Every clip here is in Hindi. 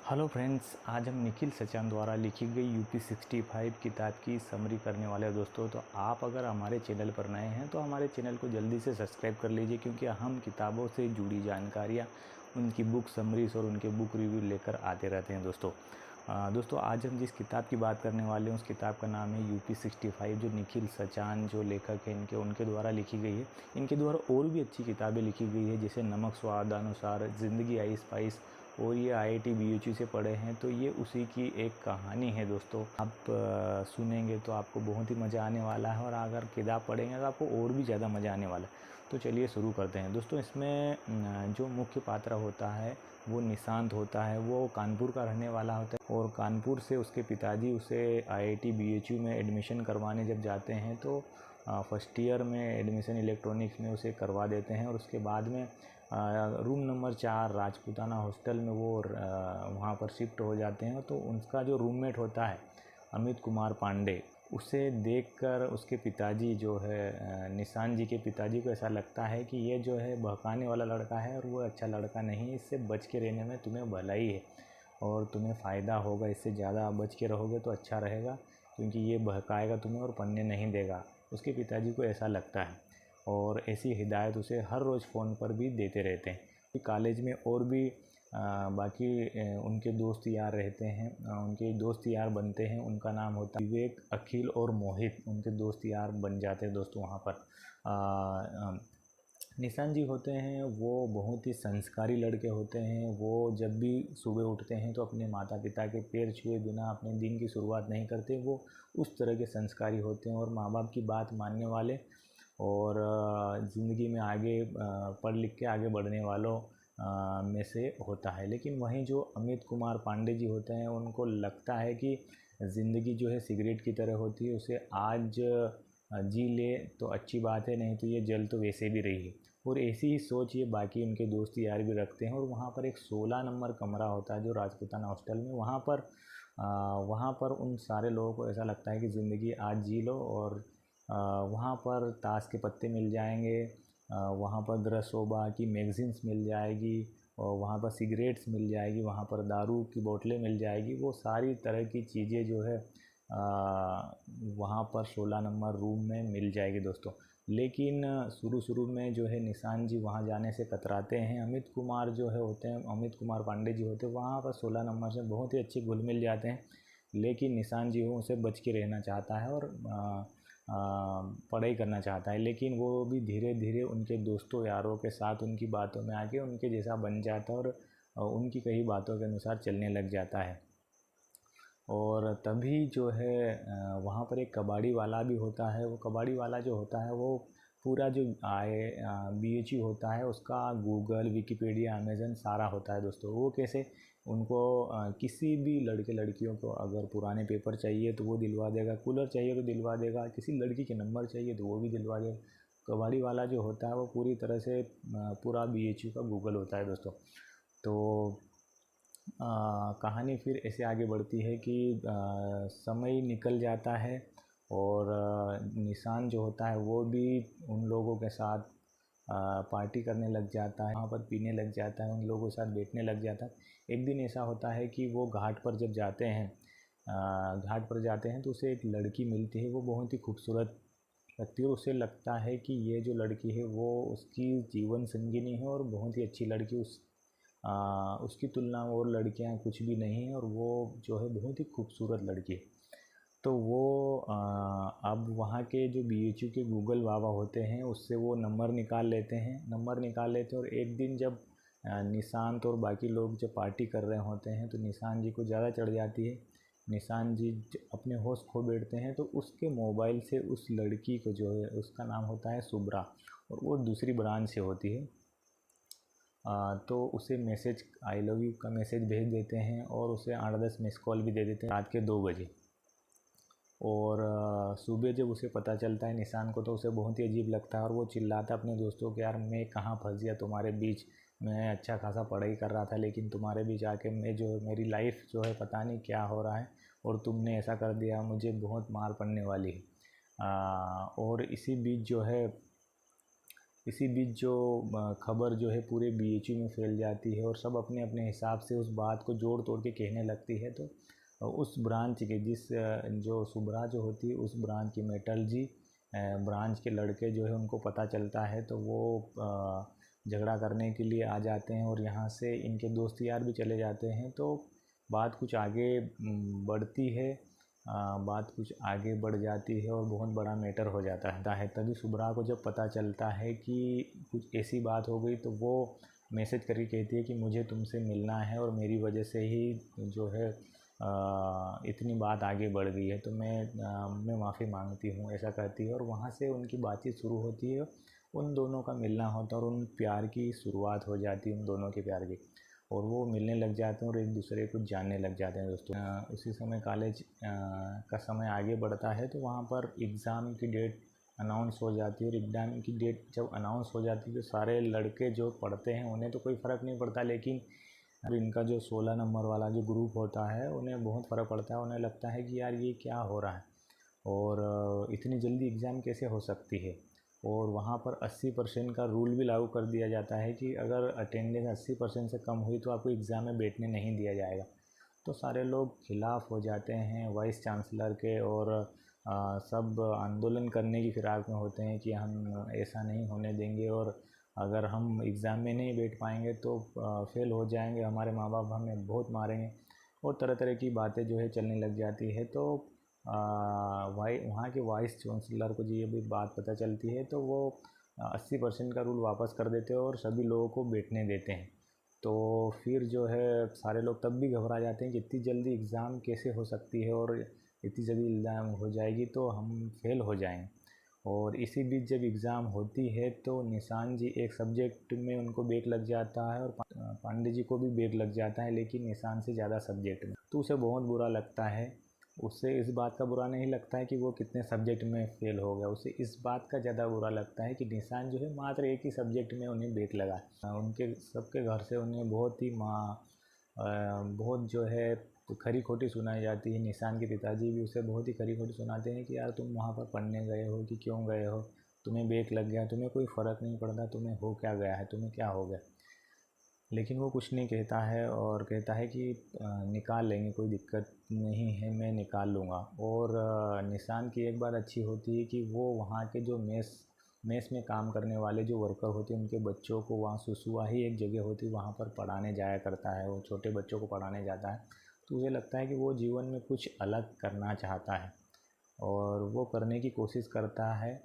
हेलो फ्रेंड्स, आज हम निखिल सचान द्वारा लिखी गई यूपी 65 किताब की समरी करने वाले हैं दोस्तों। तो आप अगर हमारे चैनल पर नए हैं तो हमारे चैनल को जल्दी से सब्सक्राइब कर लीजिए, क्योंकि हम किताबों से जुड़ी जानकारियाँ, उनकी बुक समरीज और उनके बुक रिव्यू लेकर आते रहते हैं दोस्तों। दोस्तों आज हम जिस किताब की बात करने वाले हैं उस किताब का नाम है यूपी 65, जो निखिल सचान जो लेखक हैं उनके द्वारा लिखी गई है। इनके द्वारा और भी अच्छी किताबें लिखी गई है, जैसे नमक स्वाद अनुसार, ज़िंदगी आई स्पाइस, और ये IIT BHU से पढ़े हैं। तो ये उसी की एक कहानी है दोस्तों। आप सुनेंगे तो आपको बहुत ही मज़ा आने वाला है, और अगर किताब पढ़ेंगे तो आपको और भी ज़्यादा मज़ा आने वाला है। तो चलिए शुरू करते हैं दोस्तों। इसमें जो मुख्य पात्र होता है वो निशांत होता है। वो कानपुर का रहने वाला होता है, और कानपुर से उसके पिताजी उसे IIT BHU में एडमिशन करवाने जब जाते हैं तो फर्स्ट ईयर में एडमिशन इलेक्ट्रॉनिक्स में उसे करवा देते हैं। और उसके बाद में रूम नंबर 4 राजपूताना हॉस्टल में वो वहाँ पर शिफ्ट हो जाते हैं। तो उनका जो रूममेट होता है अमित कुमार पांडे, उसे देखकर उसके पिताजी जो है निशांत जी के पिताजी को ऐसा लगता है कि ये जो है बहकाने वाला लड़का है और वो अच्छा लड़का नहीं है, इससे बच के रहने में तुम्हें भलाई है और तुम्हें फ़ायदा होगा। इससे ज़्यादा बच के रहोगे तो अच्छा रहेगा, क्योंकि ये बहकाएगा तुम्हें और पढ़ने नहीं देगा। उसके पिताजी को ऐसा लगता है, और ऐसी हिदायत उसे हर रोज़ फ़ोन पर भी देते रहते हैं। कॉलेज में और भी बाकी उनके दोस्त यार रहते हैं, उनके दोस्त यार बनते हैं। उनका नाम होता है विवेक, अखिल और मोहित। उनके दोस्त यार बन जाते हैं दोस्तों वहाँ पर। निशांत जी होते हैं वो बहुत ही संस्कारी लड़के होते हैं। वो जब भी सुबह उठते हैं तो अपने माता पिता के पैर छुए बिना अपने दिन की शुरुआत नहीं करते। वो उस तरह के संस्कारी होते हैं और माँ बाप की बात मानने वाले, और ज़िंदगी में आगे पढ़ लिख के आगे बढ़ने वालों में से होता है। लेकिन वहीं जो अमित कुमार पांडे जी होते हैं, उनको लगता है कि ज़िंदगी जो है सिगरेट की तरह होती है, उसे आज जी ले तो अच्छी बात है, नहीं तो ये जल तो वैसे भी रही है। और ऐसी ही सोच ये बाकी उनके दोस्त यार भी रखते हैं। और वहाँ पर एक 16 नंबर कमरा होता है जो राजपूताना हॉस्टल में, वहाँ पर उन सारे लोगों को ऐसा लगता है कि ज़िंदगी आज जी लो। और वहाँ पर ताश के पत्ते मिल जाएंगे, वहाँ पर द्रसोबा की मैगज़ीन्स मिल जाएगी, और वहाँ पर सिगरेट्स मिल जाएगी, वहाँ पर दारू की बोतलें मिल जाएगी। वो सारी तरह की चीज़ें जो है वहाँ पर 16 नंबर रूम में मिल जाएगी दोस्तों। लेकिन शुरू में जो है निशांत जी वहाँ जाने से कतराते हैं। अमित कुमार जो है होते हैं, अमित कुमार पांडे जी होते हैं, वहाँ पर 16 नंबर से बहुत ही अच्छे घुल मिल जाते हैं। लेकिन निशांत जी वो उसे बच के रहना चाहता है और पढ़ाई करना चाहता है। लेकिन वो भी धीरे धीरे उनके दोस्तों यारों के साथ उनकी बातों में आके उनके जैसा बन जाता है, और उनकी कई बातों के अनुसार चलने लग जाता है। और तभी जो है वहाँ पर एक कबाड़ी वाला भी होता है। वो कबाड़ी वाला जो होता है वो पूरा जो BHU होता है उसका गूगल, विकिपीडिया, अमेज़न सारा होता है दोस्तों। वो कैसे, उनको किसी भी लड़के लड़कियों को अगर पुराने पेपर चाहिए तो वो दिलवा देगा, कूलर चाहिए तो दिलवा देगा, किसी लड़की के नंबर चाहिए तो वो भी दिलवा देगा। कबाड़ी वाला जो होता है वो पूरी तरह से पूरा BHU का गूगल होता है दोस्तों। तो कहानी फिर ऐसे आगे बढ़ती है कि समय निकल जाता है, और निशान जो होता है वो भी उन लोगों के साथ पार्टी करने लग जाता है, वहाँ पर पीने लग जाता है, उन लोगों के साथ बैठने लग जाता है। एक दिन ऐसा होता है कि वो घाट पर जब जाते हैं, घाट पर जाते हैं तो उसे एक लड़की मिलती है। वो बहुत ही खूबसूरत लगती है। उसे लगता है कि ये जो लड़की है वो उसकी जीवन संगिनी है, और बहुत ही अच्छी लड़की उसकी तुलना में और लड़कियां कुछ भी नहीं हैं, और वो जो है बहुत ही खूबसूरत लड़की है। तो वो अब वहाँ के जो BHU के गूगल बाबा होते हैं उससे वो नंबर निकाल लेते हैं। और एक दिन जब निशांत और बाकी लोग जब पार्टी कर रहे होते हैं तो निशांत जी को ज़्यादा चढ़ जाती है। निशांत जी अपने होश खो बैठते हैं, तो उसके मोबाइल से उस लड़की को जो है, उसका नाम होता है शुभ्रा, और वो दूसरी ब्रांच से होती है। तो उसे मैसेज, आई लव यू का मैसेज भेज देते हैं, और उसे 8-10 मिस कॉल भी दे देते हैं रात के 2 बजे। और सुबह जब उसे पता चलता है निशान को, तो उसे बहुत ही अजीब लगता है, और वो चिल्लाता है अपने दोस्तों को, यार मैं कहाँ फंस गया तुम्हारे बीच। मैं अच्छा खासा पढ़ाई कर रहा था, लेकिन तुम्हारे बीच आके मेरी लाइफ जो है पता नहीं क्या हो रहा है, और तुमने ऐसा कर दिया, मुझे बहुत मार पड़ने वाली है। और इसी बीच जो है इसी बीच जो खबर जो है पूरे बीएचयू में फैल जाती है और सब अपने अपने हिसाब से उस बात को जोड़ तोड़ के कहने लगती है। तो उस ब्रांच के जो शुभ्रा जो होती है उस ब्रांच की मेटलर्जी ब्रांच के लड़के जो है उनको पता चलता है, तो वो झगड़ा करने के लिए आ जाते हैं और यहाँ से इनके दोस्त यार भी चले जाते हैं। तो बात कुछ आगे बढ़ती है, बात कुछ आगे बढ़ जाती है और बहुत बड़ा मैटर हो जाता है। तभी शुभ्रा को जब पता चलता है कि कुछ ऐसी बात हो गई, तो वो मैसेज करके कहती है कि मुझे तुमसे मिलना है और मेरी वजह से ही जो है इतनी बात आगे बढ़ गई है, तो मैं माफ़ी मांगती हूँ, ऐसा कहती है। और वहाँ से उनकी बातचीत शुरू होती है, उन दोनों का मिलना होता है और उन प्यार की शुरुआत हो जाती है, उन दोनों के प्यार की, और वो मिलने लग जाते हैं और एक दूसरे को जानने लग जाते हैं दोस्तों। उसी समय कॉलेज का समय आगे बढ़ता है, तो वहाँ पर एग्ज़ाम की डेट अनाउंस हो जाती है और एग्ज़ाम की डेट जब अनाउंस हो जाती है तो सारे लड़के जो पढ़ते हैं उन्हें तो कोई फ़र्क नहीं पड़ता, लेकिन इनका जो 16 नंबर वाला जो ग्रुप होता है उन्हें बहुत फ़र्क पड़ता है। उन्हें लगता है कि यार ये क्या हो रहा है और इतनी जल्दी एग्ज़ाम कैसे हो सकती है। और वहाँ पर 80% का रूल भी लागू कर दिया जाता है कि अगर अटेंडेंस 80% से कम हुई तो आपको एग्ज़ाम में बैठने नहीं दिया जाएगा। तो सारे लोग खिलाफ़ हो जाते हैं वाइस चांसलर के और सब आंदोलन करने की फिराक में होते हैं कि हम ऐसा नहीं होने देंगे और अगर हम एग्ज़ाम में नहीं बैठ पाएंगे तो फ़ेल हो जाएंगे, हमारे माँ बाप हमें बहुत मारेंगे और तरह तरह की बातें जो है चलने लग जाती है। तो वहाँ के वाइस चांसलर को ये भी बात पता चलती है, तो वो 80% का रूल वापस कर देते हैं और सभी लोगों को बैठने देते हैं। तो फिर जो है सारे लोग तब भी घबरा जाते हैं कि इतनी जल्दी एग्ज़ाम कैसे हो सकती है और इतनी जल्दी एग्ज़ाम हो जाएगी तो हम फेल हो जाएंगे। और इसी बीच जब एग्ज़ाम होती है तो निशान जी एक सब्जेक्ट में उनको बैक लग जाता है और पांडे जी को भी बैक लग जाता है, लेकिन निशान से ज़्यादा सब्जेक्ट में। तो उसे बहुत बुरा लगता है। उसे इस बात का बुरा नहीं लगता है कि वो कितने सब्जेक्ट में फ़ेल हो गया, उसे इस बात का ज़्यादा बुरा लगता है कि निशान जो है मात्र एक ही सब्जेक्ट में उन्हें बैक लगा। उनके सबके घर से उन्हें बहुत ही बहुत जो है खरी खोटी सुनाई जाती है। निशान के पिताजी भी उसे बहुत ही खरी खोटी सुनाते हैं कि यार तुम वहाँ पर पढ़ने गए हो कि क्यों गए हो, तुम्हें बैक लग गया, तुम्हें कोई फ़र्क नहीं पड़ता, तुम्हें हो क्या गया है, तुम्हें क्या हो गया। लेकिन वो कुछ नहीं कहता है और कहता है कि निकाल लेंगे, कोई दिक्कत नहीं है, मैं निकाल लूँगा। और निशान की एक बात अच्छी होती है कि वो वहाँ के जो मेस में काम करने वाले जो वर्कर होते हैं उनके बच्चों को, वहाँ सुसुआ ही एक जगह होती है वहाँ पर पढ़ाने जाया करता है, वो छोटे बच्चों को पढ़ाने जाता है। तो मुझे लगता है कि वो जीवन में कुछ अलग करना चाहता है और वो करने की कोशिश करता है।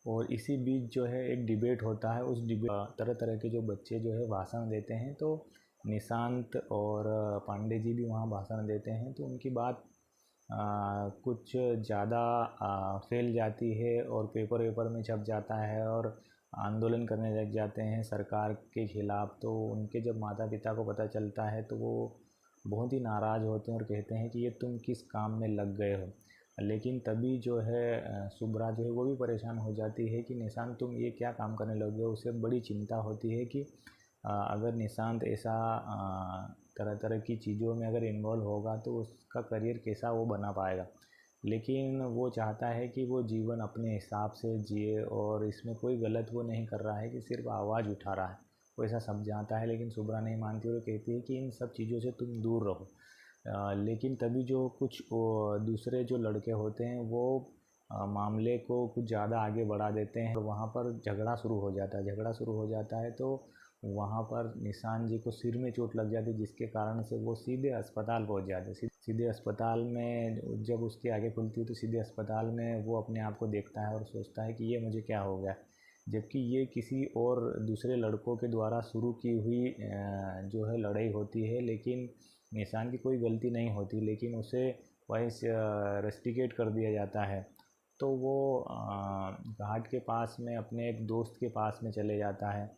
और इसी बीच जो है एक डिबेट होता है, उस डिबेट तरह तरह के जो बच्चे जो है भाषण देते हैं, तो निशांत और पांडे जी भी वहाँ भाषण देते हैं। तो उनकी बात कुछ ज़्यादा फैल जाती है और पेपर वेपर में छप जाता है और आंदोलन करने लग जाते हैं सरकार के ख़िलाफ़। तो उनके जब माता पिता को पता चलता है तो वो बहुत ही नाराज़ होते हैं और कहते हैं कि ये तुम किस काम में लग गए हो। लेकिन तभी जो है शुभ्रा जो है वो भी परेशान हो जाती है कि निशांत तुम ये क्या काम करने लगे हो। उसे बड़ी चिंता होती है कि अगर निशांत ऐसा तरह तरह की चीज़ों में अगर इन्वॉल्व होगा तो उसका करियर कैसा वो बना पाएगा। लेकिन वो चाहता है कि वो जीवन अपने हिसाब से जिए और इसमें कोई गलत वो नहीं कर रहा है कि सिर्फ आवाज़ उठा रहा है, वो ऐसा समझाता है। लेकिन शुभ्रा नहीं मानती और कहती है कि इन सब चीज़ों से तुम दूर रहो। लेकिन तभी जो कुछ दूसरे जो लड़के होते हैं वो मामले को कुछ ज़्यादा आगे बढ़ा देते हैं और वहाँ पर झगड़ा शुरू हो जाता है। झगड़ा शुरू हो जाता है तो वहाँ पर निशान जी को सिर में चोट लग जाती है, जिसके कारण से वो सीधे अस्पताल पहुँच जाते हैं। सीधे अस्पताल में जब उसकी आँखें खुलती है तो सीधे अस्पताल में वो अपने आप को देखता है और सोचता है कि ये मुझे क्या हो गया, जबकि ये किसी और दूसरे लड़कों के द्वारा शुरू की हुई जो है लड़ाई होती है। लेकिन निशान की कोई गलती नहीं होती, लेकिन उसे वहीं से रेस्टिकेट कर दिया जाता है। तो वो घाट के पास में अपने एक दोस्त के पास में चले जाता है।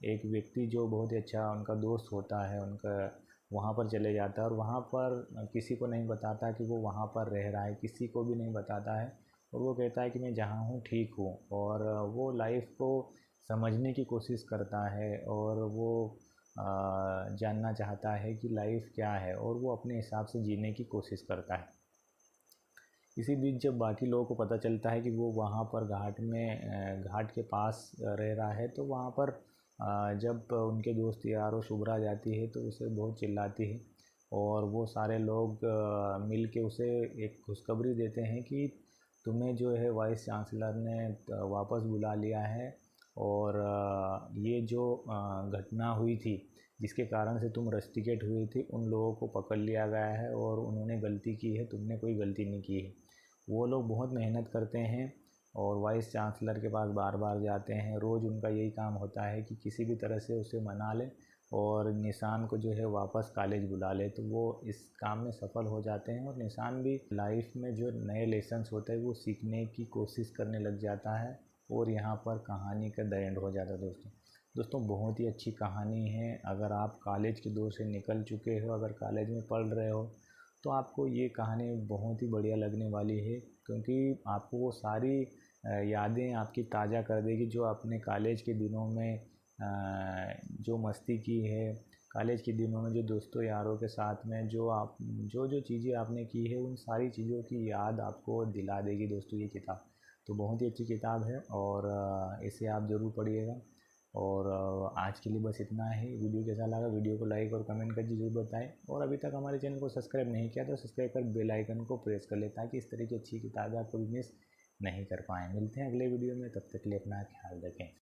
एक व्यक्ति जो बहुत ही अच्छा उनका दोस्त होता है उनका, वहाँ पर चले जाता है और वहाँ पर किसी को नहीं बताता कि वो वहाँ पर रह रहा है, किसी को भी नहीं बताता है। और वो कहता है कि मैं जहाँ हूँ ठीक हूँ और वो लाइफ को समझने की कोशिश करता है और वो जानना चाहता है कि लाइफ क्या है और वो अपने हिसाब से जीने की कोशिश करता है। इसी बीच जब बाकी लोगों को पता चलता है कि वो वहाँ पर घाट के पास रह रहा है, तो वहाँ पर जब उनके दोस्त यारों शुभ्रा जाती है तो उसे बहुत चिल्लाती है और वो सारे लोग मिल के उसे एक खुशखबरी देते हैं कि तुम्हें जो है वाइस चांसलर ने वापस बुला लिया है और ये जो घटना हुई थी जिसके कारण से तुम रस्टिकेट हुई थी उन लोगों को पकड़ लिया गया है और उन्होंने गलती की है, तुमने कोई गलती नहीं की है। वो लोग बहुत मेहनत करते हैं और वाइस चांसलर के पास बार बार जाते हैं। रोज़ उनका यही काम होता है कि किसी भी तरह से उसे मना लें और निशान को जो है वापस कॉलेज बुला ले। तो वो इस काम में सफल हो जाते हैं और निशान भी लाइफ में जो नए लेसन्स होते हैं वो सीखने की कोशिश करने लग जाता है और यहाँ पर कहानी का द एंड हो जाता है। दोस्तों बहुत ही अच्छी कहानी है। अगर आप कॉलेज के दौर से निकल चुके हो, अगर कॉलेज में पढ़ रहे हो, तो आपको ये कहानी बहुत ही बढ़िया लगने वाली है, क्योंकि आपको वो सारी यादें आपकी ताज़ा कर देगी जो आपने कॉलेज के दिनों में जो मस्ती की है, कॉलेज के दिनों में जो दोस्तों यारों के साथ में जो चीज़ें आपने की है, उन सारी चीज़ों की याद आपको दिला देगी दोस्तों ये किताब। तो बहुत ही अच्छी किताब है और इसे आप ज़रूर पढ़िएगा। और आज के लिए बस इतना ही। वीडियो कैसा लगा, वीडियो को लाइक और कमेंट करके जरूर बताएं और अभी तक हमारे चैनल को सब्सक्राइब नहीं किया तो सब्सक्राइब कर बेल आइकन को प्रेस कर लें ताकि इस तरह की अच्छी किताबें आपको भी मिस नहीं कर पाएँ। मिलते हैं अगले वीडियो में, तब तक के लिए अपना ख्याल रखें।